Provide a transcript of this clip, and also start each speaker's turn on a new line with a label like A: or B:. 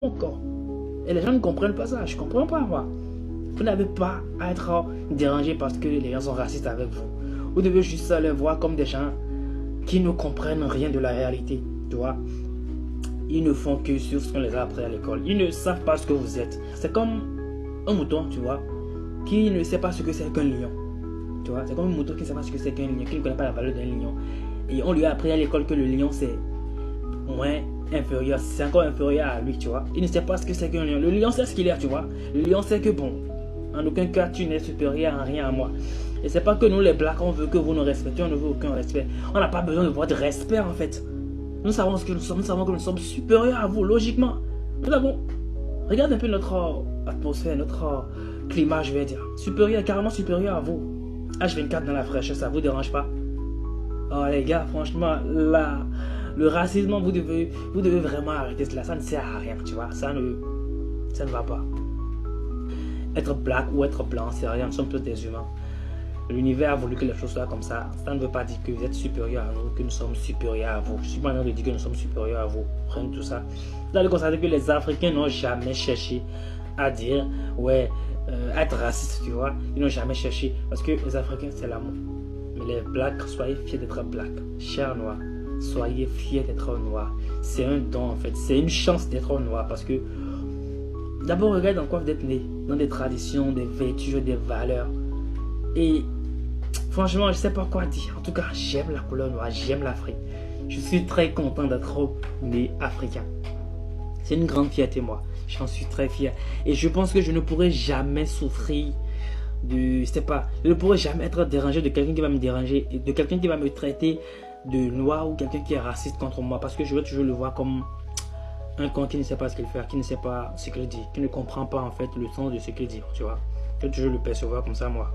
A: encore. Et les gens ne comprennent pas ça. Je ne comprends pas, moi. Vous n'avez pas à être dérangé parce que les gens sont racistes avec vous. Vous devez juste les voir comme des gens qui ne comprennent rien de la réalité. Tu vois. Ils ne font que sur ce qu'on les a appris à l'école. Ils ne savent pas ce que vous êtes. C'est comme un mouton, tu vois, qui ne sait pas ce que c'est qu'un lion. Tu vois, c'est comme un mouton qui ne sait pas ce que c'est qu'un lion, qui ne connaît pas la valeur d'un lion. Et on lui a appris à l'école que le lion c'est moins inférieur, c'est encore inférieur à lui, tu vois. Il ne sait pas ce que c'est qu'un lion. Le lion sait ce qu'il est, tu vois. Le lion sait que bon, en aucun cas tu n'es supérieur en rien à moi. Et c'est pas que nous les blacks on veut que vous nous respectiez, on ne veut aucun respect. On n'a pas besoin de votre respect en fait. Nous savons ce que nous sommes, nous savons que nous sommes supérieurs à vous, logiquement. Nous avons, regarde un peu notre atmosphère, notre climat, je vais dire. Supérieur, carrément supérieur à vous. H24 dans la fraîcheur, ça vous dérange pas? Oh les gars, franchement, là, le racisme, vous devez vraiment arrêter cela. Ça ne sert à rien, tu vois. Ça ne va pas. Être black ou être blanc, c'est rien. Nous sommes tous des humains. L'univers a voulu que les choses soient comme ça. Ça ne veut pas dire que vous êtes supérieur à nous, que nous sommes supérieurs à vous. Je suis pas en train de dire que nous sommes supérieurs à vous. Rien de tout ça. Vous allez constater que les Africains n'ont jamais cherché à dire, ouais, être raciste, tu vois. Ils n'ont jamais cherché. Parce que les Africains, c'est l'amour. Mais les blacks, soyez fiers d'être black. Chers noirs, soyez fiers d'être noirs. C'est un don en fait. C'est une chance d'être noir. Parce que d'abord, regarde dans quoi vous êtes né. Dans des traditions, des vertus, des valeurs. Et franchement, je ne sais pas quoi dire. En tout cas, j'aime la couleur noire, j'aime l'Afrique. Je suis très content d'être né africain. C'est une grande fierté, moi. J'en suis très fier. Et je pense que je ne pourrai jamais souffrir de... Je sais pas. Je ne pourrai jamais être dérangé de quelqu'un qui va me déranger. De quelqu'un qui va me traiter de noir ou quelqu'un qui est raciste contre moi. Parce que je vais toujours le voir comme un con qui ne sait pas ce qu'il fait, qui ne sait pas ce qu'il dit, qui ne comprend pas en fait le sens de ce qu'il dit, tu vois. Je vais toujours le percevoir comme ça, moi.